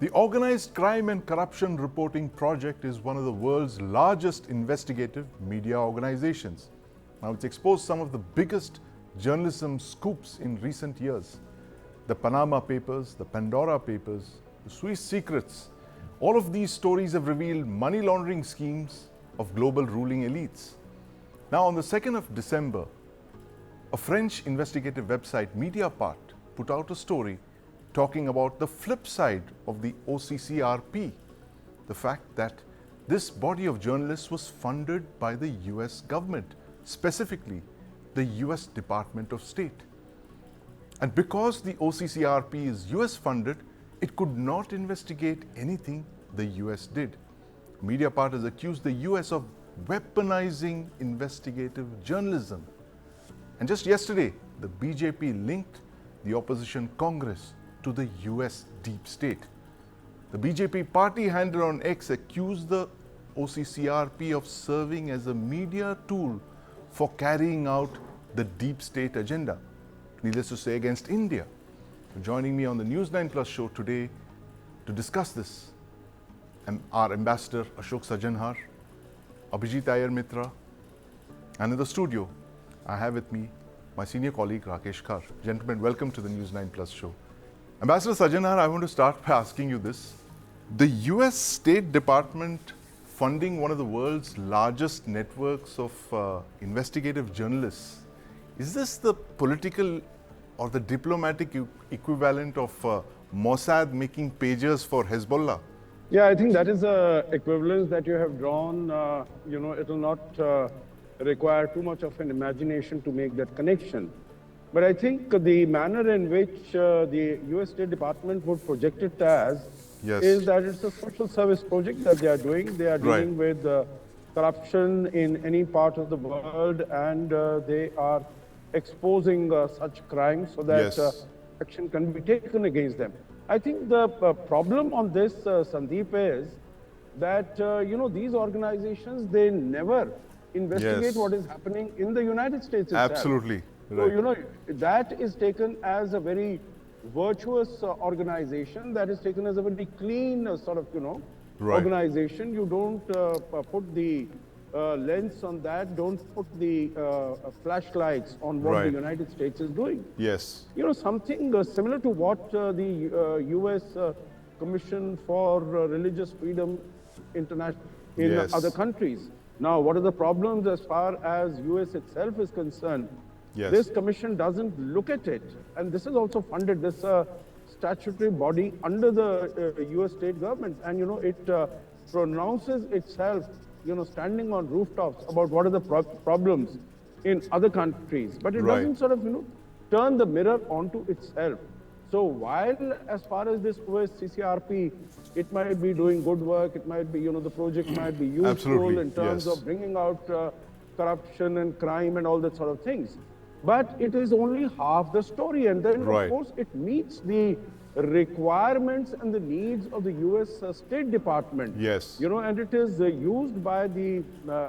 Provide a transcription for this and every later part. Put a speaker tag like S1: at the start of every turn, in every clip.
S1: The Organized Crime and Corruption Reporting Project is one of the world's largest investigative media organizations. Now, it's exposed some of the biggest journalism scoops in recent years. The Panama Papers, the Pandora Papers, the Swiss secrets. All of these stories have revealed money laundering schemes of global ruling elites. Now, on the 2nd of December, a French investigative website, Mediapart, put out a story talking about the flip side of the OCCRP, the fact that this body of journalists was funded by the US government, specifically the US Department of State. And because the OCCRP is US funded, it could not investigate anything the US did. Mediapart has accused the US of weaponizing investigative journalism. And just yesterday, the BJP linked the opposition Congress to the US deep state. The BJP party handle on X accused the OCCRP of serving as a media tool for carrying out the deep state agenda, needless to say, against India. Joining me on the News9 Plus show today to discuss this are Ambassador Ashok Sajanhar, Abhijit Iyer Mitra, and in the studio I have with me my senior colleague Rakesh Kar. Gentlemen, welcome to the News9 Plus show. Ambassador Sajanhar, I want to start by asking you this. The US State Department funding one of the world's largest networks of investigative journalists, is this the political or the diplomatic equivalent of Mossad making pagers for Hezbollah?
S2: Yeah, I think that is the equivalence that you have drawn. It will not require too much of an imagination to make that connection. But I think the manner in which the US State Department would project it as is that it's a social service project that they are doing. They are dealing with corruption in any part of the world, and they are exposing such crimes so that action can be taken against them. I think the problem on this, Sandeep, is that these organizations, they never investigate what is happening in the United States itself.
S1: Absolutely.
S2: So, that is taken as a very virtuous organization, that is taken as a very clean organization. You don't put the lens on that, don't put the flashlights on what the United States is doing.
S1: Yes.
S2: Something similar to what the US Commission for Religious Freedom International in other countries. Now, what are the problems as far as US itself is concerned? This commission doesn't look at it, and this is also funded, this statutory body under the US state government, and it pronounces itself, standing on rooftops about what are the problems in other countries, but it doesn't turn the mirror onto itself. So while as far as this OCCRP, it might be doing good work, it might be, the project might be useful in terms of bringing out corruption and crime and all that sort of things. But it is only half the story, and then of course it meets the requirements and the needs of the US State Department. And it is used by the,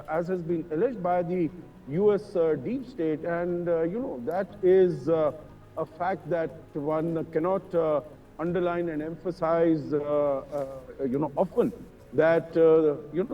S2: as has been alleged, by the US deep state, and that is a fact that one cannot underline and emphasize often, that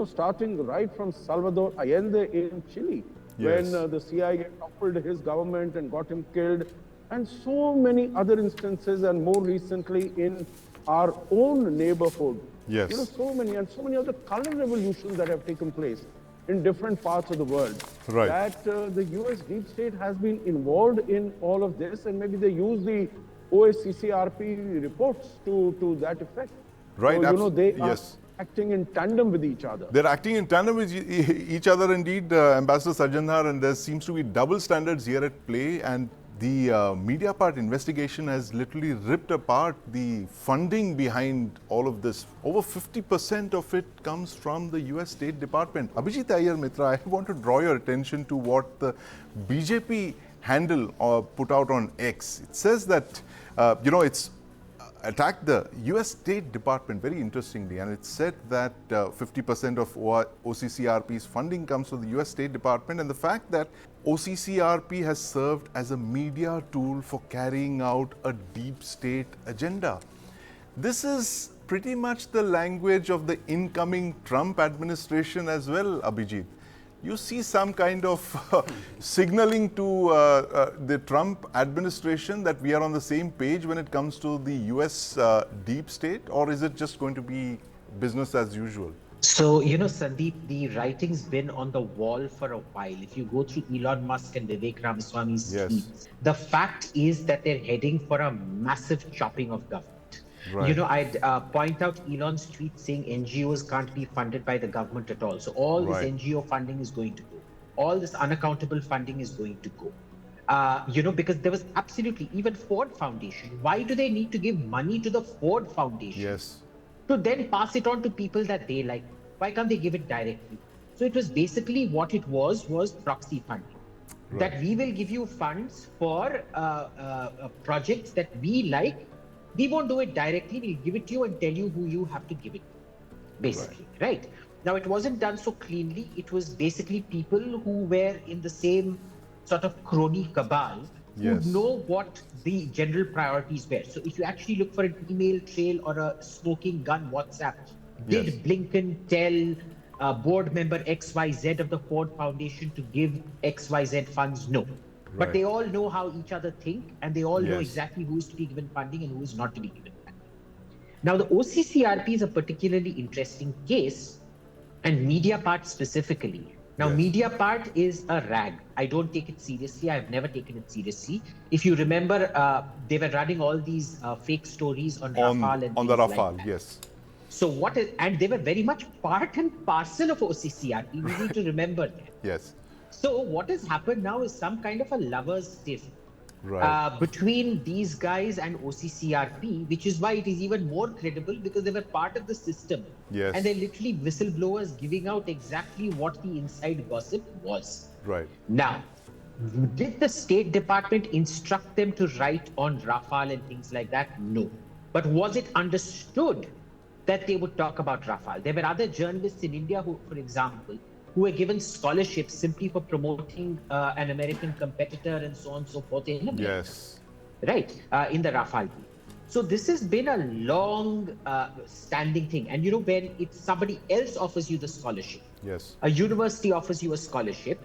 S2: starting right from Salvador Allende in Chile, when the CIA toppled his government and got him killed, and so many other instances, and more recently in our own neighborhood. So many other color revolutions that have taken place in different parts of the world. That the US deep state has been involved in all of this, and maybe they use the OCCRP reports to that effect. So, they are acting in tandem with each other.
S1: They're acting in tandem with each other indeed, Ambassador Sajanhar, and there seems to be double standards here at play, and the Mediapart investigation has literally ripped apart the funding behind all of this. Over 50% of it comes from the US State Department. Abhijit Iyer Mitra, I want to draw your attention to what the BJP handle put out on X. It says that, it's attacked the US State Department very interestingly, and it said that 50% of OCCRP's funding comes from the US State Department, and the fact that OCCRP has served as a media tool for carrying out a deep state agenda. This is pretty much the language of the incoming Trump administration as well, Abhijit. You see some kind of signaling to the Trump administration that we are on the same page when it comes to the US deep state, or is it just going to be business as usual?
S3: So, Sandeep, the writing's been on the wall for a while. If you go through Elon Musk and Vivek Ramaswamy's tweets, the fact is that they're heading for a massive chopping of government.
S1: Right.
S3: I'd point out Elon's tweet saying NGOs can't be funded by the government at all. So all this NGO funding is going to go. All this unaccountable funding is going to go. Because there was absolutely, even Ford Foundation. Why do they need to give money to the Ford Foundation?
S1: Yes.
S3: To then pass it on to people that they like. Why can't they give it directly? So it was basically what it was proxy funding. Right. That we will give you funds for projects that we like. We won't do it directly. We'll give it to you and tell you who you have to give it to, basically, right? Now, it wasn't done so cleanly. It was basically people who were in the same sort of crony cabal who know what the general priorities were. So if you actually look for an email trail or a smoking gun WhatsApp, did Blinken tell board member XYZ of the Ford Foundation to give XYZ funds? No. But they all know how each other think, and they all know exactly who is to be given funding and who is not to be given funding. Now, the OCCRP is a particularly interesting case, and Mediapart specifically. Now, Mediapart is a rag. I don't take it seriously. I've never taken it seriously. If you remember, they were running all these fake stories on Rafale and
S1: on the Rafale,
S3: like that. So and they were very much part and parcel of OCCRP. We need to remember that.
S1: Yes.
S3: So what has happened now is some kind of a lover's tiff between these guys and OCCRP, which is why it is even more credible, because they were part of the system.
S1: Yes.
S3: And they're literally whistleblowers giving out exactly what the inside gossip was.
S1: Right.
S3: Now, did the State Department instruct them to write on Rafale and things like that? No. But was it understood that they would talk about Rafale? There were other journalists in India who, for example, who were given scholarships simply for promoting an American competitor and so on and so forth in America.
S1: Yes.
S3: Right, in the Rafale deal. So this has been a long standing thing. And when somebody else offers you the scholarship, a university offers you a scholarship,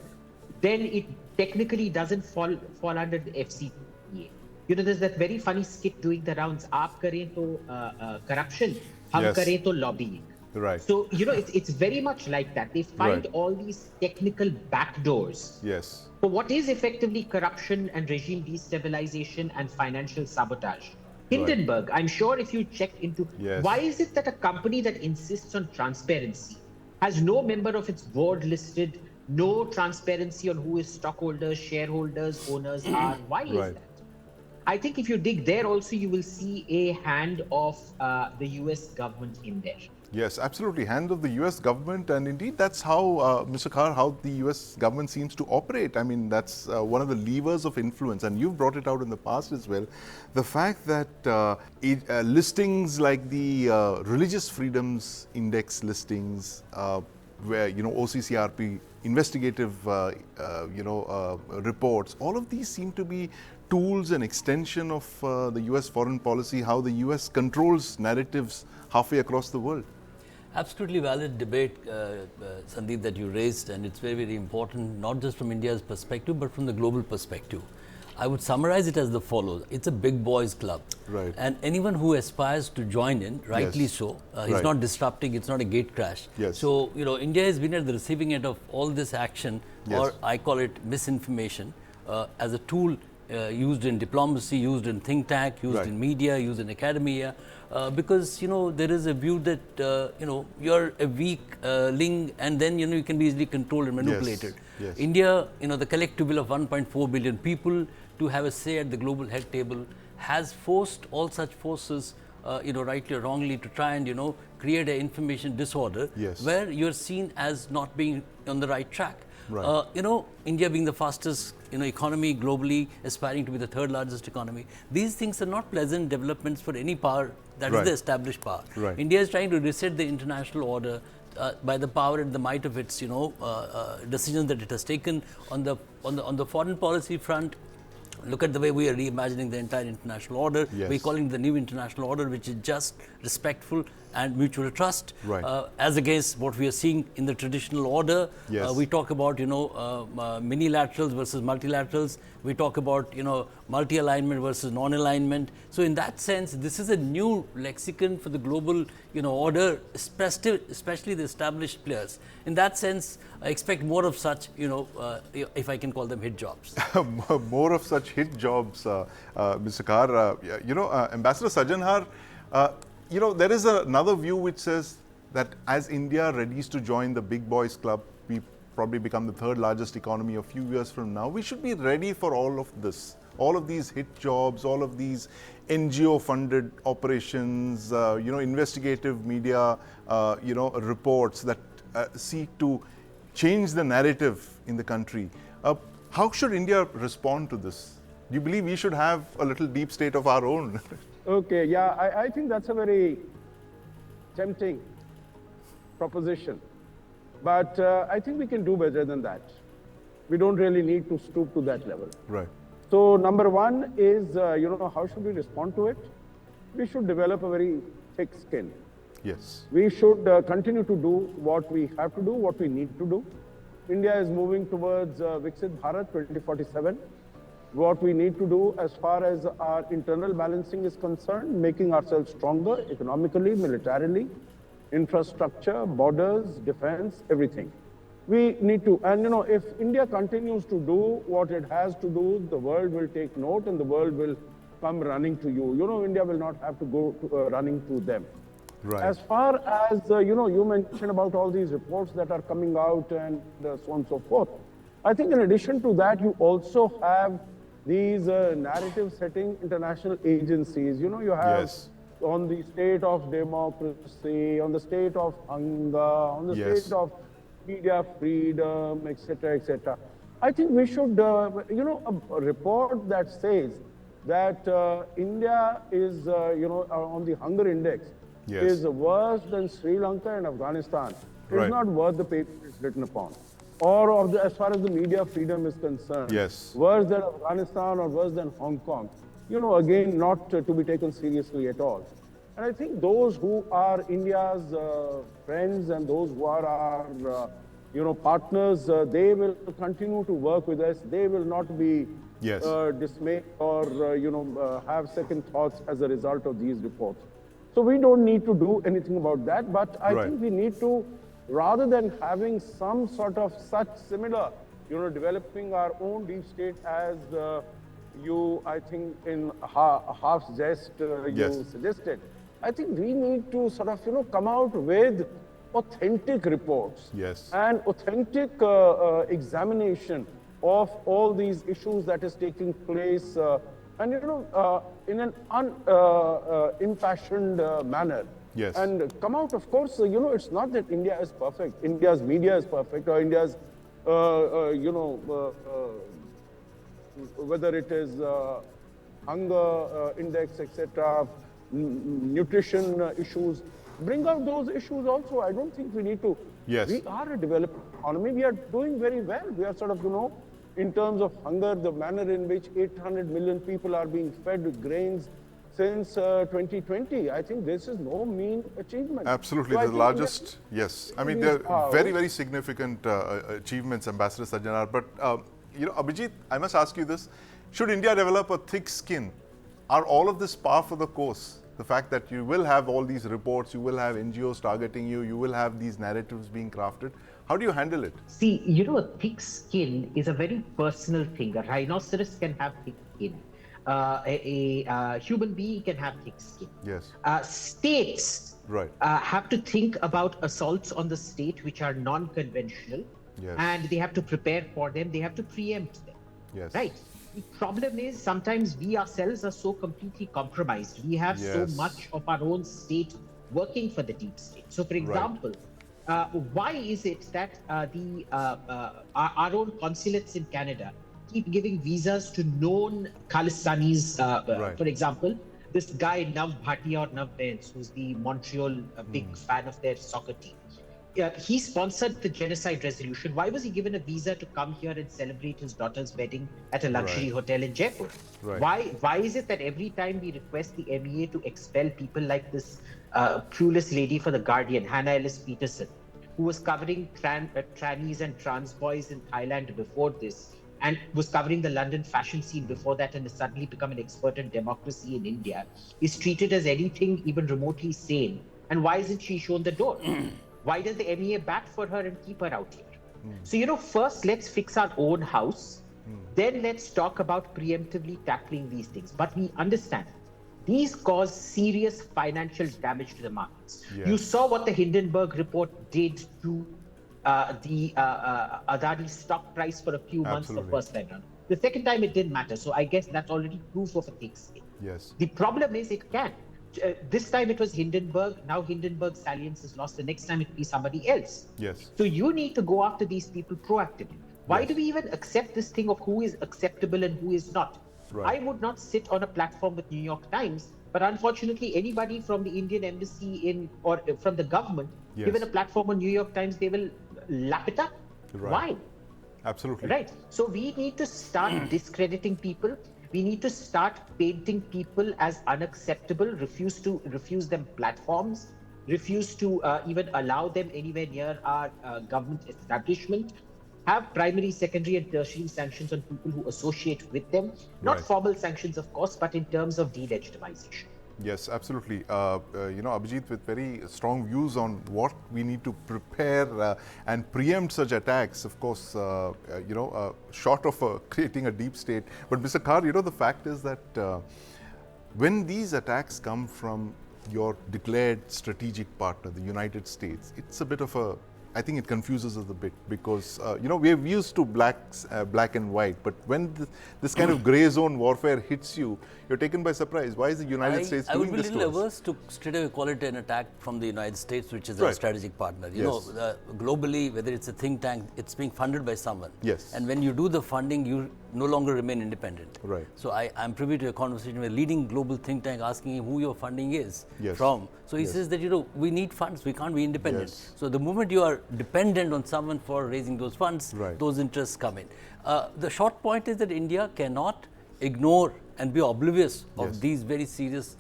S3: then it technically doesn't fall under the FCPA. There's that very funny skit doing the rounds, aap kare to corruption, hum kare to lobbying.
S1: Right.
S3: So, it's very much like that. They find all these technical backdoors.
S1: Yes.
S3: For what is effectively corruption and regime destabilization and financial sabotage. Hindenburg, I'm sure if you check into why is it that a company that insists on transparency has no member of its board listed, no transparency on who its stockholders, shareholders, owners are? Why is that? I think if you dig there also, you will see a hand of the US government in there.
S1: Yes, absolutely. Hand of the US government, and indeed that's how, Mr. Khar, how the US government seems to operate. I mean, that's one of the levers of influence, and you've brought it out in the past as well. The fact that listings like the Religious Freedoms Index listings, where, OCCRP investigative, reports, all of these seem to be tools and extension of the US foreign policy, how the US controls narratives halfway across the world.
S4: Absolutely valid debate, Sandeep, that you raised, and it's very, very important, not just from India's perspective, but from the global perspective. I would summarize it as the follows. It's a big boys club.
S1: Right.
S4: And anyone who aspires to join in, rightly so, is not disrupting, it's not a gate crash.
S1: Yes.
S4: So, India has been at the receiving end of all this action, or I call it misinformation, as a tool used in diplomacy, used in think tank, used in media, used in academia, because there is a view that you're a weak link, and then you can be easily controlled and manipulated.
S1: Yes.
S4: India, the collective will of 1.4 billion people to have a say at the global head table has forced all such forces, rightly or wrongly, to try and create an information disorder where you're seen as not being on the right track.
S1: Right.
S4: India being the fastest economy globally, aspiring to be the third largest economy. These things are not pleasant developments for any power that is the established power.
S1: Right.
S4: India is trying to reset the international order by the power and the might of its decisions that it has taken on the foreign policy front. Look at the way we are reimagining the entire international order.
S1: Yes.
S4: We're calling it the new international order, which is just, respectful, and mutual trust.
S1: Right.
S4: As against what we are seeing in the traditional order.
S1: Yes.
S4: We talk about, minilaterals versus multilaterals. We talk about, multi-alignment versus non-alignment. So in that sense, this is a new lexicon for the global, order, especially the established players. In that sense, I expect more of such, if I can call them hit jobs.
S1: More of such hit jobs, Mr. Kar. Ambassador Sajanhar, there is another view which says that as India readies to join the big boys club, we probably become the third largest economy a few years from now. We should be ready for all of this, all of these hit jobs, all of these NGO-funded operations, investigative media, reports that seek to change the narrative in the country. How should India respond to this? Do you believe we should have a little deep state of our own?
S2: Okay, yeah, I think that's a very tempting proposition. But I think we can do better than that. We don't really need to stoop to that level.
S1: Right.
S2: So number one is, how should we respond to it? We should develop a very thick skin.
S1: Yes.
S2: We should continue to do what we have to do, what we need to do. India is moving towards Viksit Bharat 2047. What we need to do as far as our internal balancing is concerned, making ourselves stronger economically, militarily, infrastructure, borders, defense, everything. We need to, and if India continues to do what it has to do, the world will take note and the world will come running to you. India will not have to go running to them.
S1: Right.
S2: As far as, you mentioned about all these reports that are coming out and so on and so forth. I think in addition to that, you also have these narrative-setting international agencies. You have
S1: Yes.
S2: on the state of democracy, on the state of hunger, on the
S1: Yes.
S2: state of media freedom, etc., etc. I think we should, a report that says that India is, on the hunger index,
S1: Yes.
S2: is worse than Sri Lanka and Afghanistan.
S1: Right.
S2: It's not worth the paper it's written upon. Or as far as the media freedom is concerned,
S1: Yes.
S2: worse than Afghanistan or worse than Hong Kong. Again, not to be taken seriously at all. And I think those who are India's friends and those who are our, partners, they will continue to work with us. They will not be
S1: Yes.
S2: dismayed or, have second thoughts as a result of these reports. So we don't need to do anything about that, but I
S1: Right.
S2: think we need to, rather than having some sort of such similar, developing our own deep state as I think in half jest,
S1: Yes.
S2: you suggested. I think we need to sort of, come out with authentic reports.
S1: Yes.
S2: And authentic examination of all these issues that is taking place, and in an unimpassioned manner.
S1: Yes.
S2: And come out, of course, it's not that India is perfect. India's media is perfect, or India's, whether it is hunger index, etc., nutrition issues. Bring out those issues also. I don't think we need to.
S1: Yes.
S2: We are a developed economy. We are doing very well. We are sort of, in terms of hunger, the manner in which 800 million people are being fed with grains since 2020. I think this is no mean achievement.
S1: Absolutely,
S2: So I
S1: the
S2: think
S1: largest, yes. I mean, they're very, very significant achievements, Ambassador Sajanar. But, Abhijit, I must ask you this. Should India develop a thick skin? Are all of this par for the course? The fact that you will have all these reports, you will have NGOs targeting you, you will have these narratives being crafted. How do you handle it?
S3: See, a thick skin is a very personal thing. A rhinoceros can have thick skin. A human being can have thick skin.
S1: Yes.
S3: States
S1: Right.
S3: have to think about assaults on the state which are non-conventional,
S1: Yes.
S3: and they have to prepare for them. They have to preempt them.
S1: Yes.
S3: Right. The problem is sometimes we ourselves are so completely compromised. We have so
S1: Yes.
S3: much of our own state working for the deep state. So, for example, why is it that our own consulates in Canada keep giving visas to known Khalistanis?
S1: Right.
S3: For example, this guy Nav Bhatia or Nav Bains, who's the Montreal big fan of their soccer team. he sponsored the genocide resolution. Why was he given a visa to come here and celebrate his daughter's wedding at a luxury hotel in Jaipur? Why is it that every time we request the MEA to expel people like this clueless lady for The Guardian, Hannah Ellis Peterson, who was covering trannies and trans boys in Thailand before this, and was covering the London fashion scene before that, and has suddenly become an expert in democracy in India, is treated as anything even remotely sane? And why isn't she shown the door? Why does the MEA bat for her and keep her out here? So, first let's fix our own house. Then let's talk about preemptively tackling these things. But we understand these cause serious financial damage to the markets. You saw what the Hindenburg report did to the Adani stock price for a few months the first time around. The second time it didn't matter. So I guess that's already proof of a thick skin. The problem is it can. This time it was Hindenburg. Now Hindenburg's salience is lost. The next time it will be somebody else. So you need to go after these people proactively. Why do we even accept this thing of who is acceptable and who is not? I would not sit on a platform with New York Times, but unfortunately anybody from the Indian embassy or from the government, given a platform on New York Times, they will lap it up. Why?
S1: Absolutely.
S3: So we need to start discrediting people. We need to start painting people as unacceptable, refuse them platforms, refuse to even allow them anywhere near our government establishment, have primary, secondary and tertiary sanctions on people who associate with them, not formal sanctions, of course, but in terms of de-legitimization.
S1: Yes, absolutely. Abhijit, with very strong views on what we need to prepare and preempt such attacks, of course, short of creating a deep state. But Mr. Kar, the fact is that when these attacks come from your declared strategic partner, the United States, it's a bit of a, I think it confuses us a bit because, we're used to black and white, but when this kind of gray zone warfare hits you, you're taken by surprise. Why is the United States doing this to us?
S4: I would be a little averse to straight away call it an attack from the United States, which is our strategic partner. Globally, whether it's a think tank, it's being funded by someone. And when you do the funding, you no longer remain independent. So I'm privy to a conversation with a leading global think tank asking him who your funding is from. So he says that, we need funds, we can't be independent. So the moment you are dependent on someone for raising those funds, those interests come in. The short point is that India cannot ignore and be oblivious of these very serious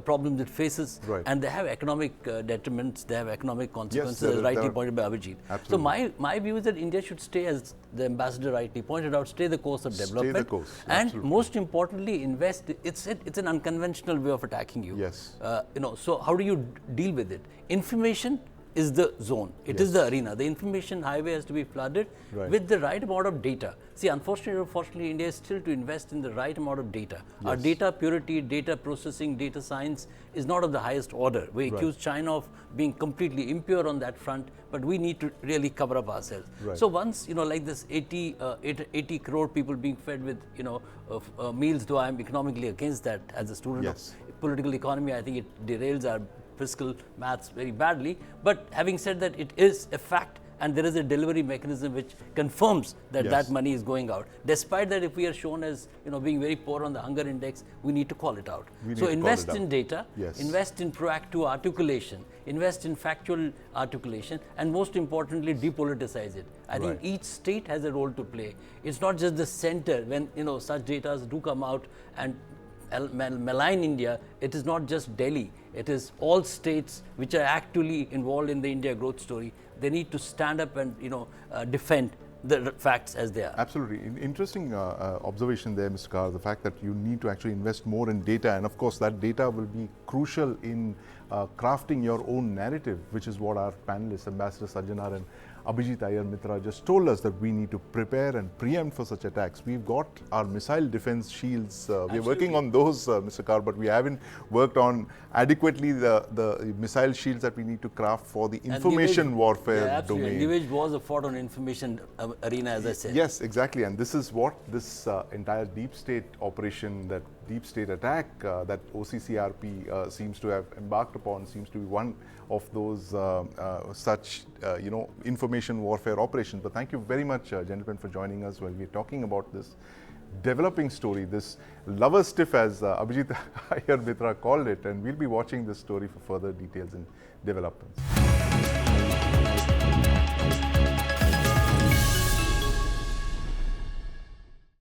S4: problems it faces, and they have economic detriments, they have economic consequences, as rightly pointed by Abhijit. So my view is that India should stay, as the ambassador rightly pointed out, stay the course of development, and most importantly invest. It's an unconventional way of attacking you. So how do you deal with it? Information is the zone. It is the arena. The information highway has to be flooded with the right amount of data. See, unfortunately, India is still to invest in the right amount of data. Our data purity, data processing, data science is not of the highest order. We accuse China of being completely impure on that front, but we need to really cover up ourselves. So once, like this 80 crore people being fed with, meals, though I'm economically against that as a student of political economy, I think it derails our fiscal maths very badly. But having said that, it is a fact, and there is a delivery mechanism which confirms that that money is going out. Despite that, if we are shown as being very poor on the hunger index, we need to call it out. So invest in data, invest in proactive articulation, invest in factual articulation, and most importantly, depoliticize it. I think each state has a role to play. It's not just the center. When such data do come out and malign India, it is not just Delhi. It is all states which are actively involved in the India growth story. They need to stand up and defend the facts as they are.
S1: Absolutely. Interesting observation there, Mr. Kar, the fact that you need to actually invest more in data, and of course that data will be crucial in crafting your own narrative, which is what our panelists, Ambassador Sajjanar and Abhijit Iyer Mitra, just told us, that we need to prepare and preempt for such attacks. We've got our missile defense shields. We're working on those, Mr. Kar, but we haven't worked on adequately the missile shields that we need to craft for the information warfare domain.
S4: New age wars are fought on information arena, as I said.
S1: Yes, exactly. And this is what this entire deep state operation, that deep state attack that OCCRP seems to have embarked upon, seems to be one of those such information warfare operations. But thank you very much, gentlemen, for joining us while we're talking about this developing story, this lover stiff, as Abhijit Iyer Mitra called it, and we'll be watching this story for further details and developments.